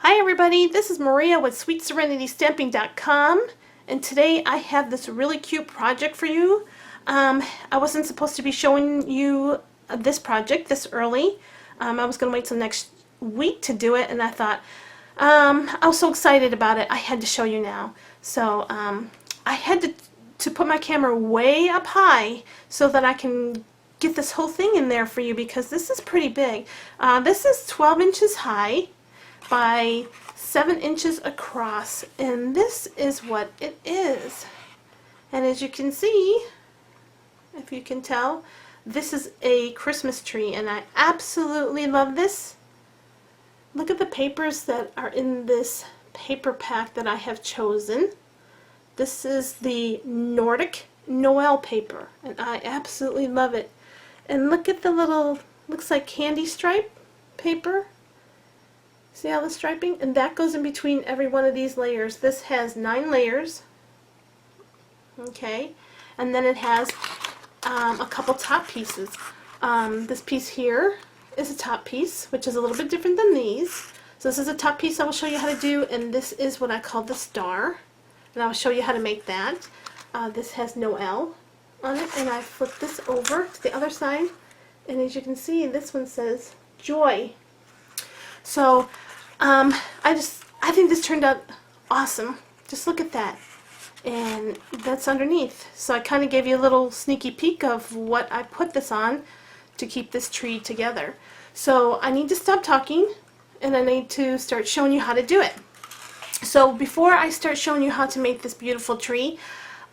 Hi everybody, this is Maria with SweetSerenityStamping.com, and today I have this really cute project for you. I wasn't supposed to be showing you this project this early. I was going to wait till next week to do it, and I thought I was so excited about it I had to show you now. So I had to put my camera way up high so that I can get this whole thing in there for you, because this is pretty big. This is 12 inches high by 7 inches across, and this is what it is. And as you can see, if you can tell, this is a Christmas tree, and I absolutely love this. Look at the papers that are in this paper pack that I have chosen. This is the Nordic Noel paper, and I absolutely love it. And look at the little, looks like candy stripe paper. See all the striping? And that goes in between every one of these layers. This has 9 layers. Okay. And then it has a couple top pieces. This piece here is a top piece, which is a little bit different than these. So this is a top piece I will show you how to do, and this is what I call the star. And I will show you how to make that. This has Noel on it, and I flip this over to the other side, and as you can see, this one says joy. So I think this turned out awesome. Just look at that, and that's underneath. So I kind of gave you a little sneaky peek of what I put this on to keep this tree together. So I need to stop talking, and I need to start showing you how to do it. So before I start showing you how to make this beautiful tree,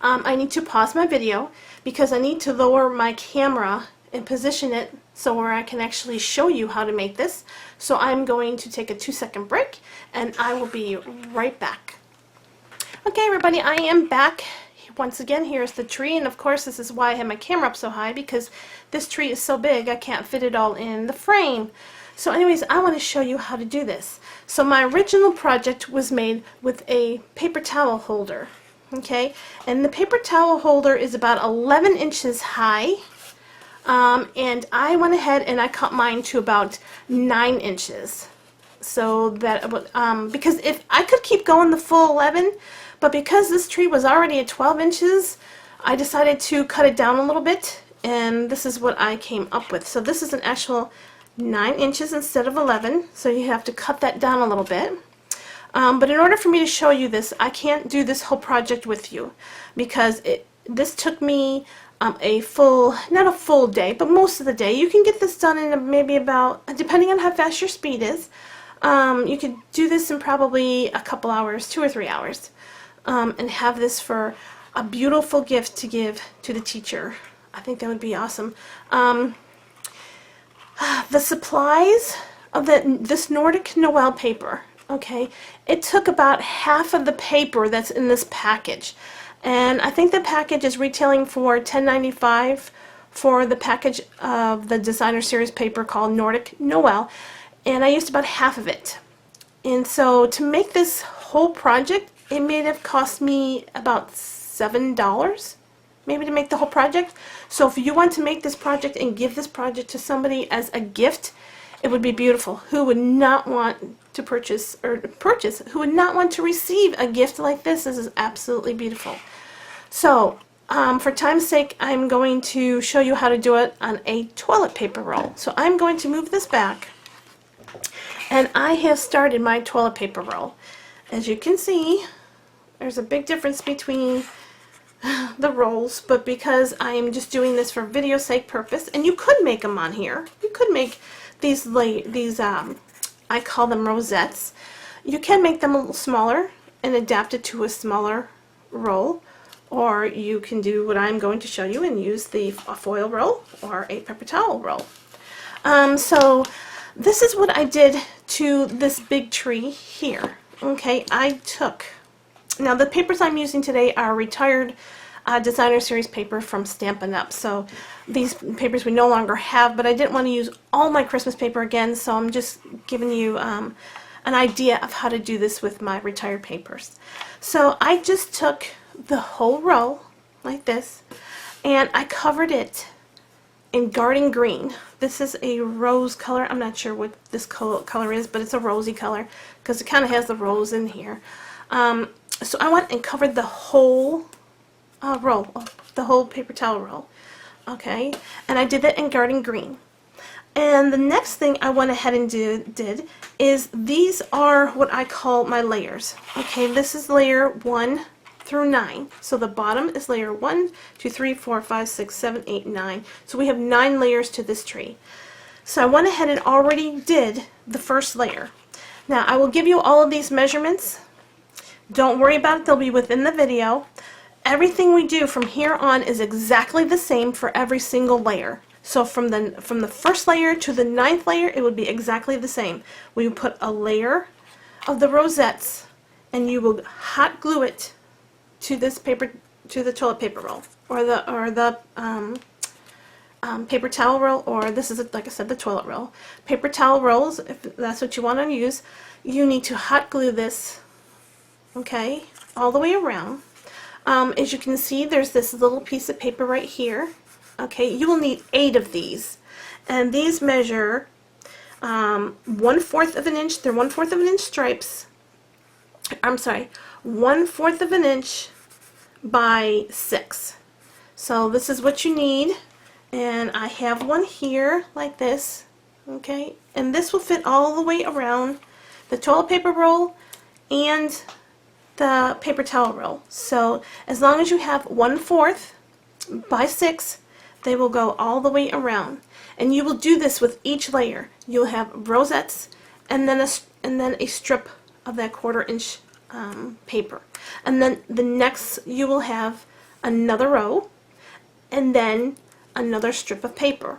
I need to pause my video because I need to lower my camera and position it so where I can actually show you how to make this. So I'm going to take a 2-second break, and I will be right back. Okay everybody, I am back. Once again, here's the tree, and of course this is why I have my camera up so high, because this tree is so big I can't fit it all in the frame. So anyways, I want to show you how to do this. So my original project was made with a paper towel holder. Okay, and the paper towel holder is about 11 inches high. And I went ahead and I cut mine to about 9 inches. So that, because if I could keep going the full 11, but because this tree was already at 12 inches, I decided to cut it down a little bit, and this is what I came up with. So this is an actual 9 inches instead of 11, so you have to cut that down a little bit. But in order for me to show you this, I can't do this whole project with you, because this took me a full, not a full day, but most of the day. You can get this done in maybe about, depending on how fast your speed is, you could do this in probably a couple hours, 2 or 3 hours, and have this for a beautiful gift to give to the teacher. I think that would be awesome. The supplies of this Nordic Noel paper, okay, it took about half of the paper that's in this package. And I think the package is retailing for $10.95 for the package of the designer series paper called Nordic Noel, and I used about half of it. And so to make this whole project, it may have cost me about $7 maybe to make the whole project. So if you want to make this project and give this project to somebody as a gift, it would be beautiful. Who would not want to purchase, who would not want to receive a gift like this? This is absolutely beautiful. So for time's sake, I'm going to show you how to do it on a toilet paper roll. So I'm going to move this back, and I have started my toilet paper roll. As you can see, there's a big difference between the rolls, but because I am just doing this for video sake purpose, and you could make them on here. You could make these I call them rosettes. You can make them a little smaller and adapt it to a smaller roll, or you can do what I'm going to show you and use a foil roll or a paper towel roll. So this is what I did to this big tree here. Okay, now the papers I'm using today are retired designer series paper from Stampin Up. So these papers we no longer have, but I didn't want to use all my Christmas paper again, so I'm just giving you an idea of how to do this with my retired papers. So I just took the whole roll like this, and I covered it in Garden Green. This is a rose color. I'm not sure what this color is, but it's a rosy color because it kind of has the rose in here. So I went and covered the whole roll, the whole paper towel roll. Okay, and I did that in Garden Green. And the next thing I went ahead and did is these are what I call my layers. Okay, this is layer 1 through 9. So the bottom is layer 1, 2, 3, 4, 5, 6, 7, 8, 9. So we have 9 layers to this tree. So I went ahead and already did the first layer. Now I will give you all of these measurements. Don't worry about it, they'll be within the video. Everything we do from here on is exactly the same for every single layer. So from the first layer to the 9th layer, it would be exactly the same. We would put a layer of the rosettes, and you will hot glue it to this paper, to the toilet paper roll, or the paper towel roll, or this is, like I said, the toilet roll. Paper towel rolls, if that's what you want to use, you need to hot glue this, okay, all the way around. As you can see, there's this little piece of paper right here. Okay, you will need 8 of these, and these measure 1/4 of an inch. They're 1/4 of an inch stripes. I'm sorry, 1/4 of an inch by 6. So this is what you need, and I have one here like this. Okay, and this will fit all the way around the toilet paper roll and the paper towel roll. So as long as you have 1/4 by 6, they will go all the way around. And you will do this with each layer. You'll have rosettes and then a strip of that 1/4 inch paper. And then the next you will have another row and then another strip of paper.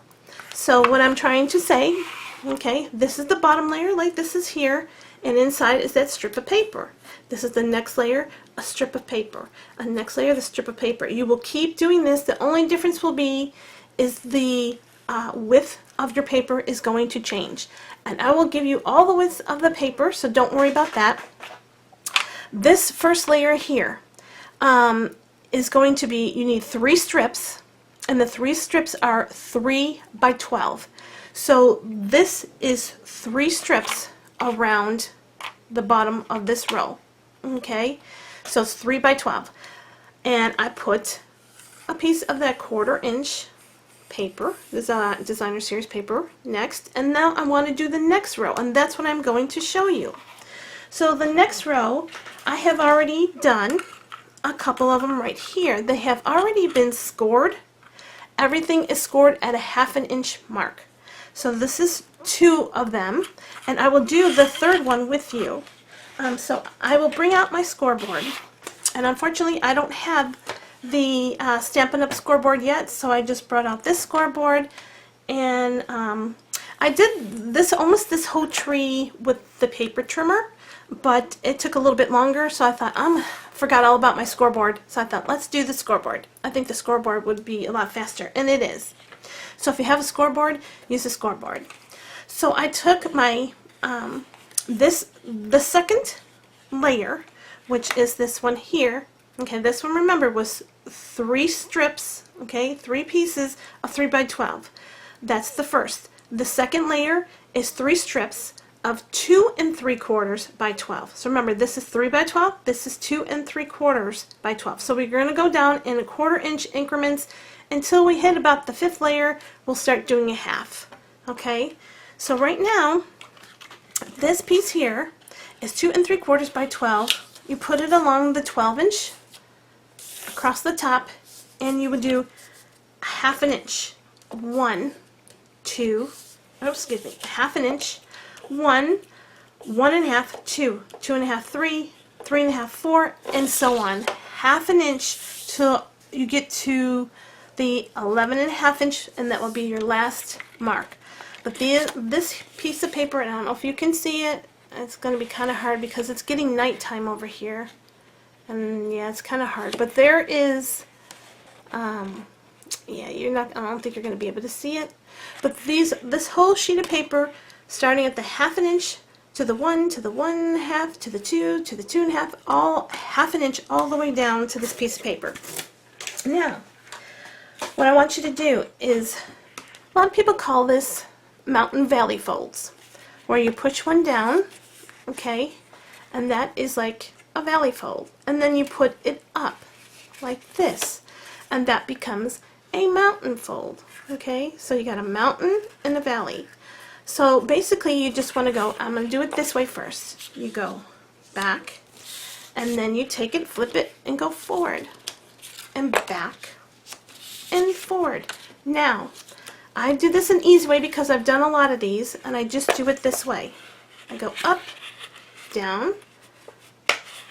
So what I'm trying to say, okay, this is the bottom layer, like this is here, and inside is that strip of paper. This is the next layer, a strip of paper. A next layer, the strip of paper. You will keep doing this. The only difference will be is the width of your paper is going to change. And I will give you all the widths of the paper, so don't worry about that. This first layer here is going to be, you need 3 strips, and the 3 strips are 3 by 12. So this is 3 strips around the bottom of this row. Okay, so it's 3 by 12, and I put a piece of that 1/4 inch paper, this designer series paper, next, and now I want to do the next row, and that's what I'm going to show you. So the next row, I have already done a couple of them right here. They have already been scored. Everything is scored at a 1/2 inch mark. So this is 2 of them, and I will do the 3rd one with you. So I will bring out my scoreboard, and unfortunately I don't have the Stampin' Up scoreboard yet, so I just brought out this scoreboard, and I did this almost this whole tree with the paper trimmer, but it took a little bit longer, so I thought forgot all about my scoreboard, so I thought let's do the scoreboard. I think the scoreboard would be a lot faster, and it is. So if you have a scoreboard, use the scoreboard. So I took my the second layer, which is this one here. Okay, this one, remember, was 3 strips, okay, 3 pieces of 3 by 12. That's the first. The second layer is 3 strips of 2 3/4 by 12. So remember, this is 3 by 12, this is 2 3/4 by 12. So we're going to go down in 1/4 inch increments until we hit about the 5th layer. We'll start doing a 1/2. Okay, so right now, this piece here is 2 3/4 by 12. You put it along the 12 inch across the top, and you would do 1/2 inch. 1, 2, oh, excuse me, 1/2 inch, 1, 1.5, 2, 2.5, 3, 3.5, 4, and so on. 1/2 inch till you get to the 11.5 inch, and that will be your last mark. But this piece of paper, and I don't know if you can see it, it's going to be kind of hard because it's getting nighttime over here. And yeah, it's kind of hard. But there is, yeah, I don't think you're going to be able to see it. But this whole sheet of paper, starting at the 1/2 inch to the 1, to the 1.5, to the 2, to the 2.5, all 1/2 inch all the way down to this piece of paper. Now, what I want you to do is A lot of people call this mountain valley folds, where you push one down, okay, and that is like a valley fold, and then you put it up like this, and that becomes a mountain fold. Okay, so you got a mountain and a valley. So basically you just want to go, I'm going to do it this way first. You go back, and then you take it, flip it, and go forward, and back, and forward. Now, I do this an easy way because I've done a lot of these, and I just do it this way. I go up, down,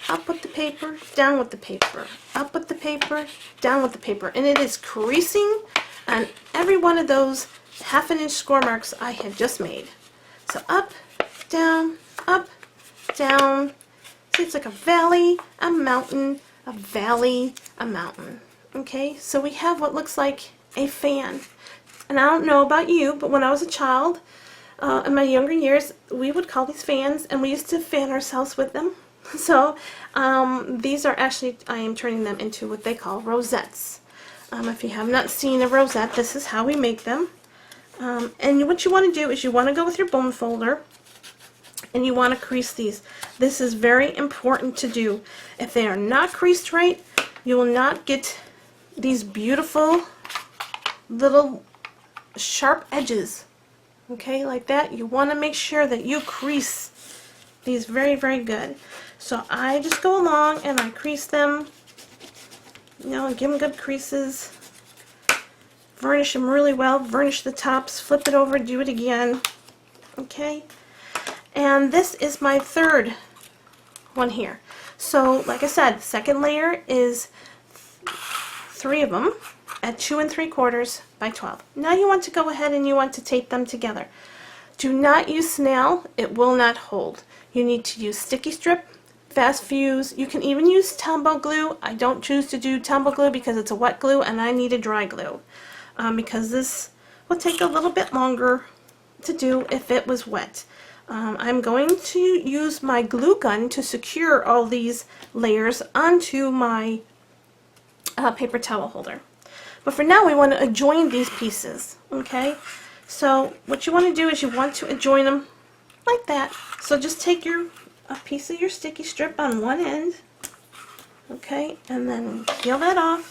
up with the paper, down with the paper, up with the paper, down with the paper, and it is creasing on every one of those 1/2 inch score marks I have just made. So up, down, see, it's like a valley, a mountain, a valley, a mountain. Okay, so we have what looks like a fan. And I don't know about you, but when I was a child, in my younger years, we would call these fans, and we used to fan ourselves with them. So these are actually, I am turning them into what they call rosettes. If you have not seen a rosette, this is how we make them. And what you want to do is you want to go with your bone folder, and you want to crease these. This is very important to do. If they are not creased right, you will not get these beautiful little sharp edges. Okay, like that. You want to make sure that you crease these very, very good. So I just go along and I crease them, you know, give them good creases, varnish them really well, varnish the tops, flip it over, do it again. Okay, and this is my third one here. So like I said, second layer is 3 of them at 2 3/4 by 12. Now you want to go ahead and you want to tape them together. Do not use snail, it will not hold. You need to use sticky strip, fast fuse. You can even use Tombow glue. I don't choose to do Tombow glue because it's a wet glue and I need a dry glue, because this will take a little bit longer to do if it was wet. I'm going to use my glue gun to secure all these layers onto my paper towel holder. But for now we want to adjoin these pieces, okay? So what you want to do is you want to adjoin them like that. So just take a piece of your sticky strip on one end, okay, and then peel that off.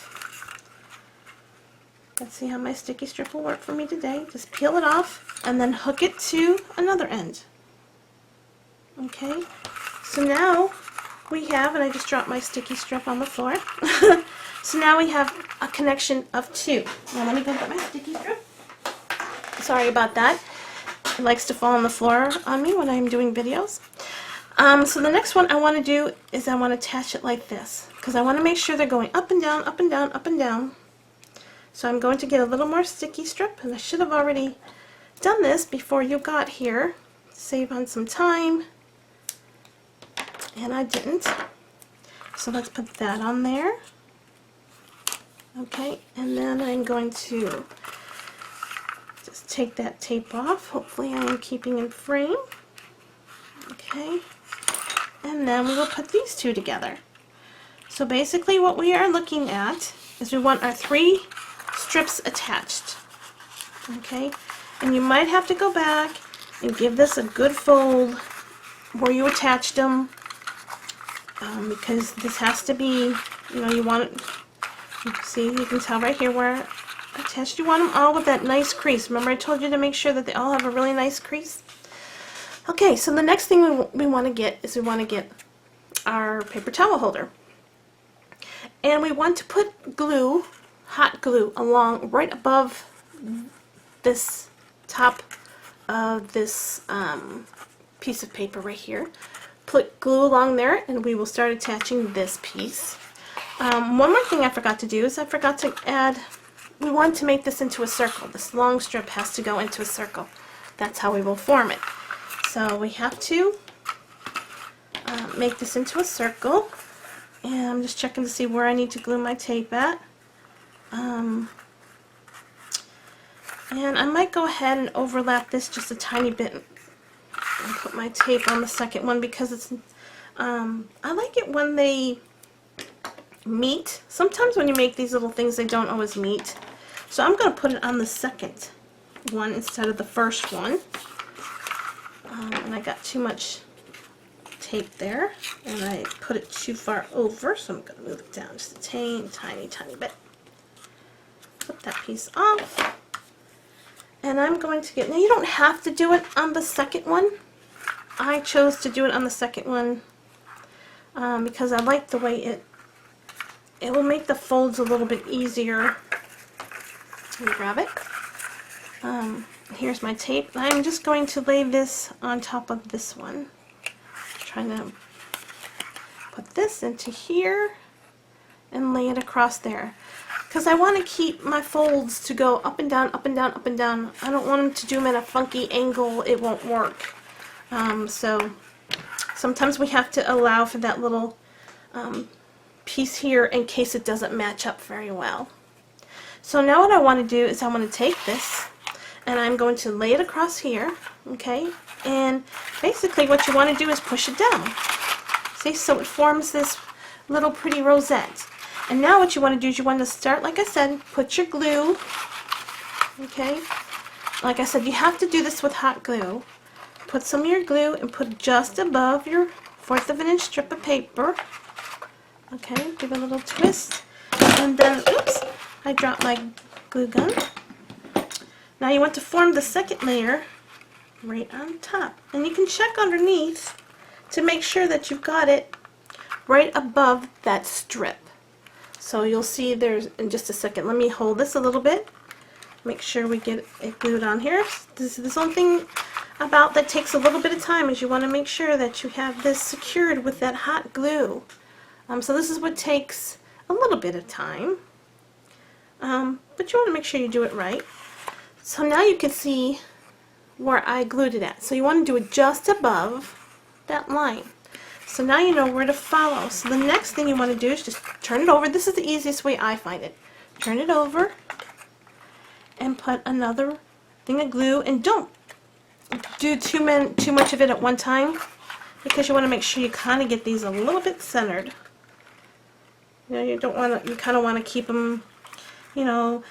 Let's see how my sticky strip will work for me today. Just peel it off and then hook it to another end. Okay, so now we have, and I just dropped my sticky strip on the floor. So now we have a connection of 2. Now let me go get my sticky strip. Sorry about that. It likes to fall on the floor on me when I'm doing videos. So the next one I want to do is I want to attach it like this, because I want to make sure they're going up and down, up and down, up and down. So I'm going to get a little more sticky strip, and I should have already done this before you got here, save on some time, and I didn't. So let's put that on there. Okay, and then I'm going to just take that tape off. Hopefully I am keeping in frame. Okay, and then we will put these 2 together. So basically what we are looking at is we want our 3 strips attached. Okay, and you might have to go back and give this a good fold where you attached them, because this has to be, you know, you want it, see, you can tell right here where attached. You want them all with that nice crease. Remember I told you to make sure that they all have a really nice crease? Okay, so the next thing we want to get is we want to get our paper towel holder. And we want to put glue, hot glue, along right above this top of this piece of paper right here. Put glue along there and we will start attaching this piece. One more thing I forgot to do is I forgot to add, we want to make this into a circle. This long strip has to go into a circle. That's how we will form it. So we have to make this into a circle, and I'm just checking to see where I need to glue my tape at. And I might go ahead and overlap this just a tiny bit and put my tape on the second one, because it's I like it when they meet. Sometimes when you make these little things they don't always meet, so I'm going to put it on the second one instead of the first one. And I got too much tape there, and I put it too far over, so I'm going to move it down just a tiny bit. Put that piece off. And I'm going to get, now you don't have to do it on the second one. I chose to do it on the second one because I like the way it will make the folds a little bit easier. Let me grab it. Here's my tape. I'm just going to lay this on top of this one. Trying to put this into here and lay it across there. Because I want to keep my folds to go up and down, up and down, up and down. I don't want them to do them at a funky angle. It won't work. So sometimes we have to allow for that little piece here in case it doesn't match up very well. So now what I want to do is I want to take this and I'm going to lay it across here, okay? And basically what you want to do is push it down. See, so it forms this little pretty rosette. And now what you want to do is you want to start, like I said, put your glue, okay? Like I said, you have to do this with hot glue. Put some of your glue and put just above your 1/4 of an inch strip of paper. Okay, give it a little twist. And then, oops, I dropped my glue gun. Now you want to form the second layer right on top. And you can check underneath to make sure that you've got it right above that strip. So you'll see there's, in just a second, let me hold this a little bit. Make sure we get it glued on here. This is the only thing about that takes a little bit of time is you want to make sure that you have this secured with that hot glue. So this is what takes a little bit of time. But you want to make sure you do it right. So now you can see where I glued it at. So you want to do it just above that line. So now you know where to follow. So the next thing you want to do is just turn it over. This is the easiest way I find it. Turn it over and put another thing of glue, and don't do too much of it at one time because you want to make sure you kind of get these a little bit centered. You know, you don't want to, you kind of want to keep them, you know,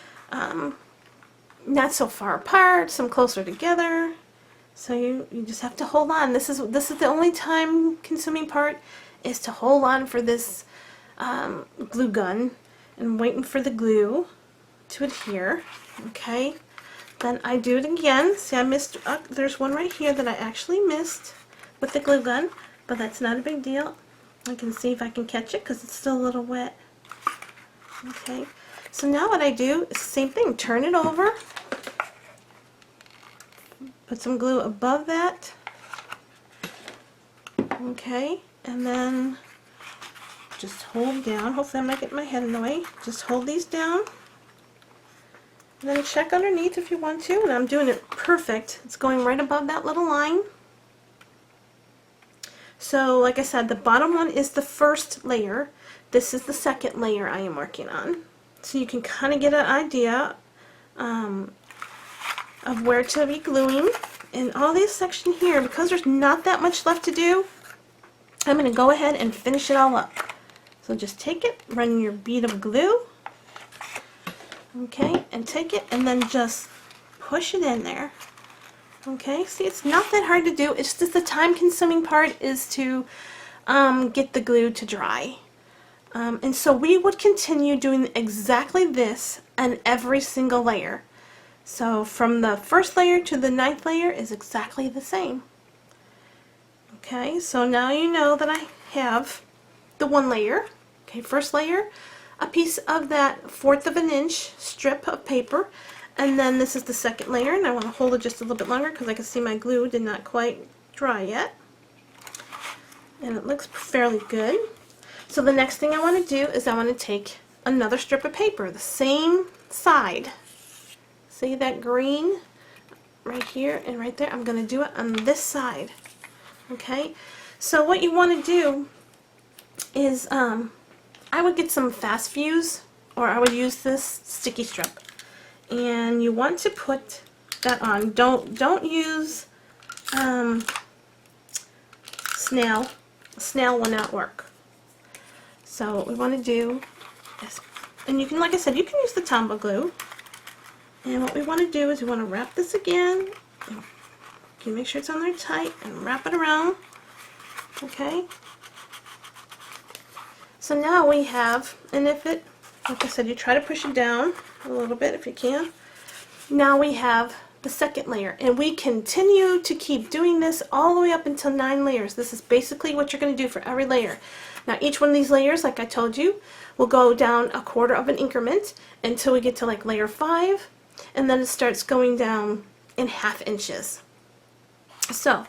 not so far apart, some closer together. So you just have to hold on. This is the only time consuming part, is to hold on for this glue gun and waiting for the glue to adhere. Okay, then I do it again. See, I missed, there's one right here that I actually missed with the glue gun, but that's not a big deal. I can see if I can catch it because it's still a little wet. Okay, so now what I do is the same thing. Turn it over. Put some glue above that. Okay, and then just hold down. Hopefully I'm not getting my head in the way. Just hold these down. And then check underneath if you want to. And I'm doing it perfect. It's going right above that little line. So like I said, the bottom one is the first layer. This is the second layer I am working on. So you can kind of get an idea of where to be gluing. In all these sections here, because there's not that much left to do, I'm going to go ahead and finish it all up. So just take it, run your bead of glue, okay, and take it and then just push it in there. Okay, see, it's not that hard to do. It's just the time-consuming part is to get the glue to dry. And so we would continue doing exactly this on every single layer. So from the first layer to the 9th layer is exactly the same. Okay, so now you know that I have the one layer. Okay, first layer, a piece of that 1/4 of an inch strip of paper, and then this is the second layer, and I want to hold it just a little bit longer because I can see my glue did not quite dry yet. And it looks fairly good. So the next thing I want to do is I want to take another strip of paper, the same side. See that green right here and right there? I'm going to do it on this side. Okay, so what you want to do is I would get some fast fuse, or I would use this sticky strip, and you want to put that on. Don't use snail. Snail will not work. So what we want to do is, and you can, like I said, you can use the Tombow glue. And what we want to do is we want to wrap this again. You can make sure it's on there tight and wrap it around. Okay. So now we have, and if it, like I said, you try to push it down a little bit if you can. Now we have the second layer, and we continue to keep doing this all the way up until 9 layers. This is basically what you're going to do for every layer. Now each one of these layers, like I told you, will go down 1/4 of an increment until we get to like layer 5, and then it starts going down in 1/2 inches. So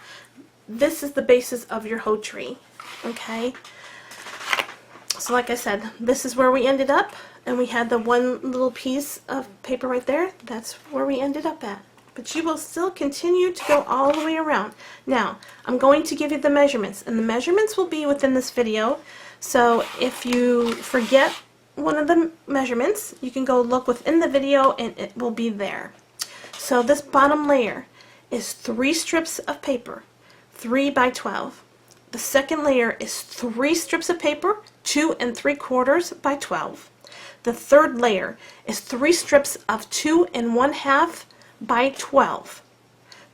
this is the basis of your whole tree. Okay. So like I said, this is where we ended up, and we had the one little piece of paper right there. That's where we ended up at. But you will still continue to go all the way around. Now, I'm going to give you the measurements, and the measurements will be within this video. So if you forget one of the measurements, you can go look within the video and it will be there. So this bottom layer is 3 strips of paper, 3 by 12. The second layer is 3 strips of paper, 2 3/4 by 12. The third layer is 3 strips of 2 1/2 by 12.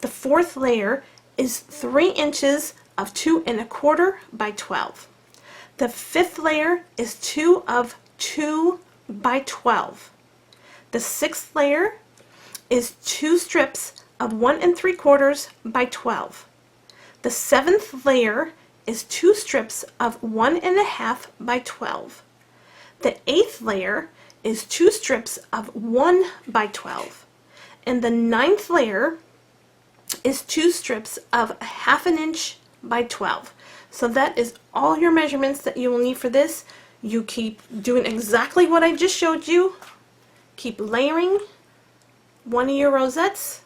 The fourth layer is 3 inches of 2 1/4 by 12. The fifth layer is 2 of 2 by 12. The sixth layer is 2 strips of 1 3/4 by 12. The seventh layer is 2 strips of 1 1/2 by 12. The eighth layer is 2 strips of 1 by 12. And the ninth layer is 2 strips of 1/2 inch by 12. So that is all your measurements that you will need for this. You keep doing exactly what I just showed you. Keep layering one of your rosettes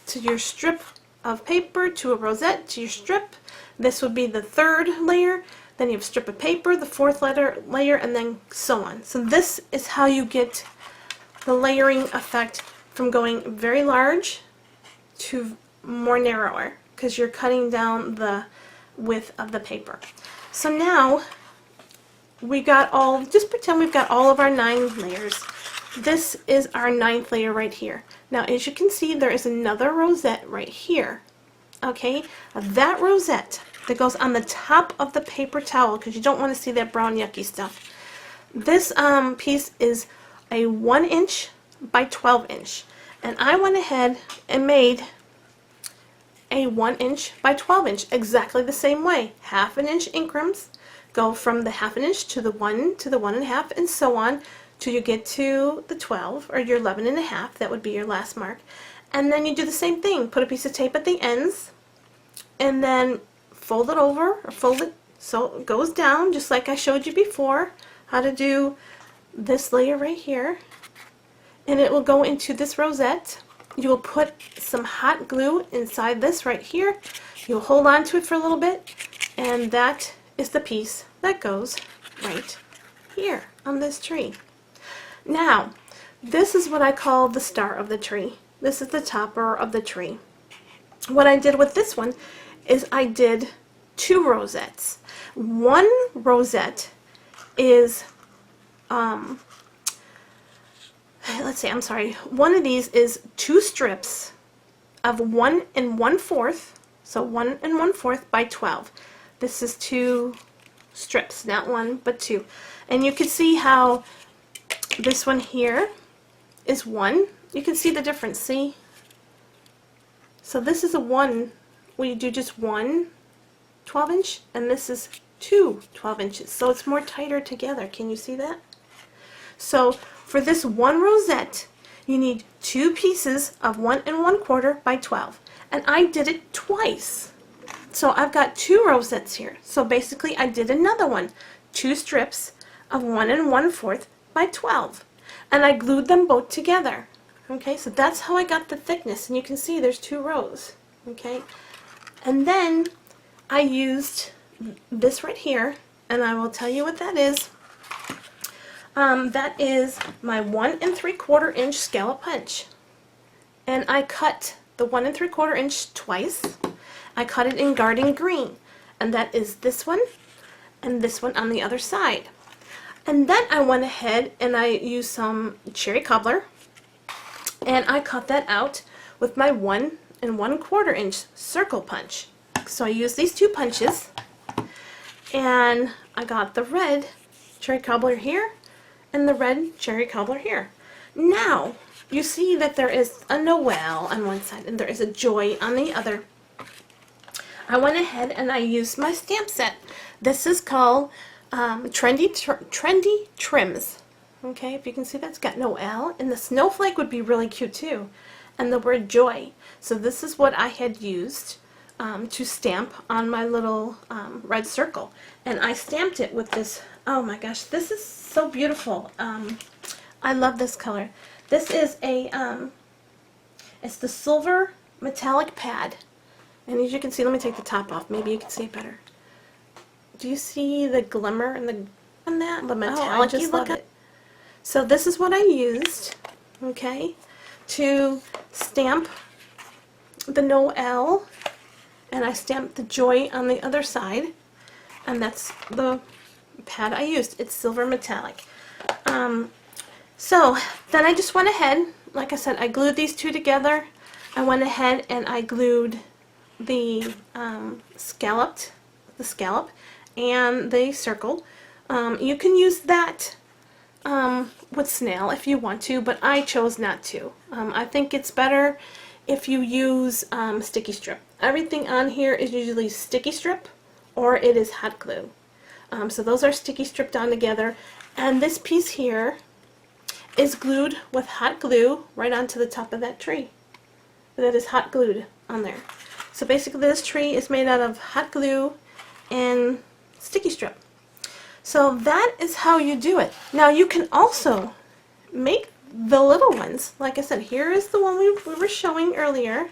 to your strip of paper, to a rosette, to your strip. This would be the third layer. Then you have a strip of paper, the fourth layer, and then so on. So this is how you get the layering effect from going very large to more narrower, because you're cutting down the width of the paper. So now we got all, just pretend we've got all of our 9 layers. This is our 9th layer right here. Now as you can see, there is another rosette right here. Okay, that rosette that goes on the top of the paper towel, because you don't want to see that brown yucky stuff. This piece is a 1 inch by 12 inch, and I went ahead and made a 1 inch by 12 inch exactly the same way. 1/2 inch increments, go from the 1/2 inch to the 1 to the 1 1/2, and so on till you get to the 12 or your 11 1/2. That would be your last mark. And then you do the same thing. Put a piece of tape at the ends, and then fold it over, or fold it so it goes down, just like I showed you before how to do this layer right here. And it will go into this rosette. You will put some hot glue inside this right here. You'll hold on to it for a little bit, and that is the piece that goes right here on this tree. Now, this is what I call the star of the tree. This is the topper of the tree. What I did with this one is I did 2 rosettes. One rosette is, let's see, I'm sorry, one of these is 2 strips of 1 1/4, so 1 1/4 by 12. This is 2 strips, not 1 but 2. And you can see how this one here is 1. You can see the difference, see? So this is a 1 where you do just 1 12 inch, and this is 2 12 inches. So it's more tighter together. Can you see that? So for this one rosette, you need 2 pieces of 1 1/4 by 12. And I did it twice. So I've got 2 rosettes here. So basically I did another one. 2 strips of 1 1/4 by 12. And I glued them both together. Okay, so that's how I got the thickness. And you can see there's 2 rows. Okay, and then I used this right here, and I will tell you what that is. That is my 1 3/4 inch scallop punch. And I cut the 1 3/4 inch twice. I cut it in garden green, and that is this one and this one on the other side. And then I went ahead and I used some cherry cobbler, And I cut that out with my 1 1/4 inch circle punch. So I used these 2 punches, and I got the red cherry cobbler here and the red cherry cobbler here. Now, you see that there is a Noel on one side and there is a Joy on the other. I went ahead and I used my stamp set. This is called Trendy Trims. Okay, if you can see, that's got Noel, and the snowflake would be really cute too, and the word Joy. So this is what I had used to stamp on my little red circle, and I stamped it with this. Oh my gosh, this is so beautiful. I love this color. This is a it's the silver metallic pad, and as you can see, let me take the top off. Maybe you can see it better. Do you see the glimmer and that? The metallic. I just love it. So this is what I used, okay, to stamp the Noel, and I stamped the Joy on the other side, and that's the pad I used. It's silver metallic. So then I just went ahead, like I said, I glued these 2 together. I went ahead and I glued the scallop and the circle. You can use that with snail if you want to, but I chose not to. I think it's better if you use sticky strip. Everything on here is usually sticky strip or it is hot glue. So those are sticky stripped on together, and this piece here is glued with hot glue right onto the top of that tree. That is hot glued on there. So basically this tree is made out of hot glue and sticky strip. So that is how you do it. Now you can also make the little ones. Like I said, here is the one we were showing earlier.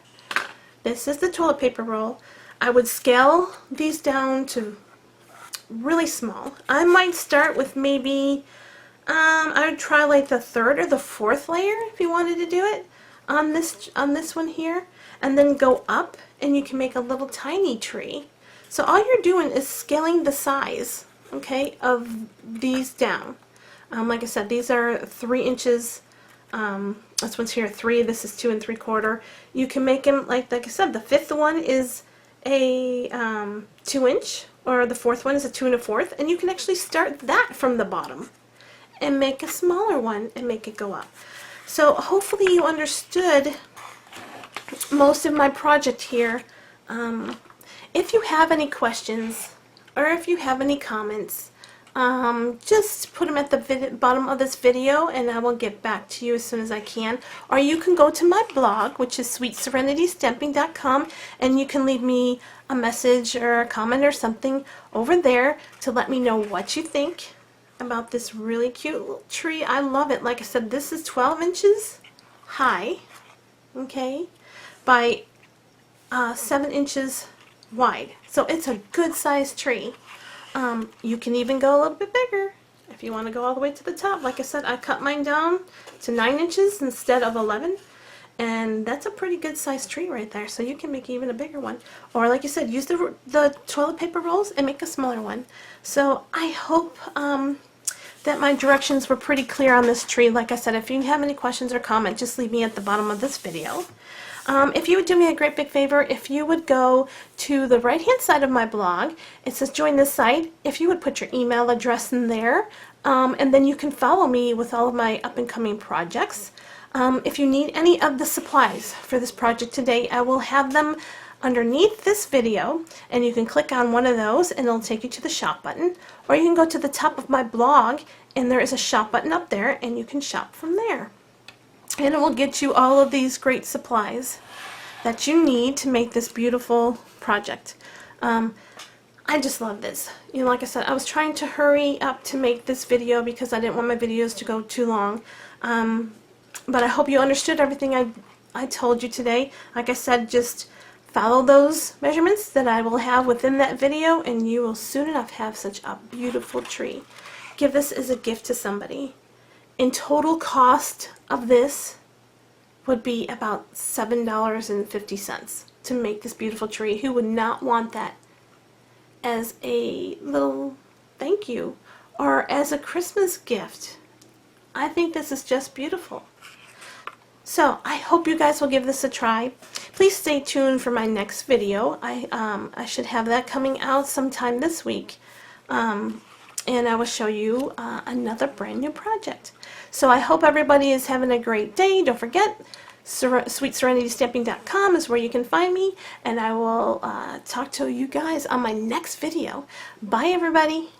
This is the toilet paper roll. I would scale these down to really small. I might start with maybe, I would try like the 3rd or the 4th layer if you wanted to do it on this one here, and then go up and you can make a little tiny tree. So all you're doing is scaling the size, okay, of these down. Like I said, these are 3 inches. This one's here 3. This is 2 3/4. You can make them like I said. The 5th one is a 2 inch, or the 4th one is a 2 1/4, and you can actually start that from the bottom and make a smaller one and make it go up. So hopefully you understood most of my project here. If you have any questions or if you have any comments, just put them at the bottom of this video and I will get back to you as soon as I can. Or you can go to my blog, which is sweetserenitystamping.com, and you can leave me a message or a comment or something over there to let me know what you think about this really cute little tree. I love it. Like I said, this is 12 inches high, okay, by 7 inches wide. So it's a good sized tree. You can even go a little bit bigger if you want to go all the way to the top. Like I said, I cut mine down to 9 inches instead of 11, and that's a pretty good sized tree right there. So you can make even a bigger one, or like you said, use the toilet paper rolls and make a smaller one. So I hope that my directions were pretty clear on this tree. Like I said, if you have any questions or comments, just leave me at the bottom of this video. If you would do me a great big favor, if you would go to the right hand side of my blog, it says join this site. If you would put your email address in there, and then you can follow me with all of my up and coming projects. If you need any of the supplies for this project today, I will have them underneath this video, and you can click on one of those and it'll take you to the shop button, or you can go to the top of my blog and there is a shop button up there and you can shop from there. And it will get you all of these great supplies that you need to make this beautiful project. I just love this. You know, like I said, I was trying to hurry up to make this video because I didn't want my videos to go too long. But I hope you understood everything I told you today. Like I said, just follow those measurements that I will have within that video and you will soon enough have such a beautiful tree. Give this as a gift to somebody. In total cost of this would be about $7.50 to make this beautiful tree. Who would not want that as a little thank you or as a Christmas gift? I think this is just beautiful. So I hope you guys will give this a try. Please stay tuned for my next video. I should have that coming out sometime this week. And I will show you another brand new project. So I hope everybody is having a great day. Don't forget, sweetserenitystamping.com is where you can find me. And I will talk to you guys on my next video. Bye, everybody.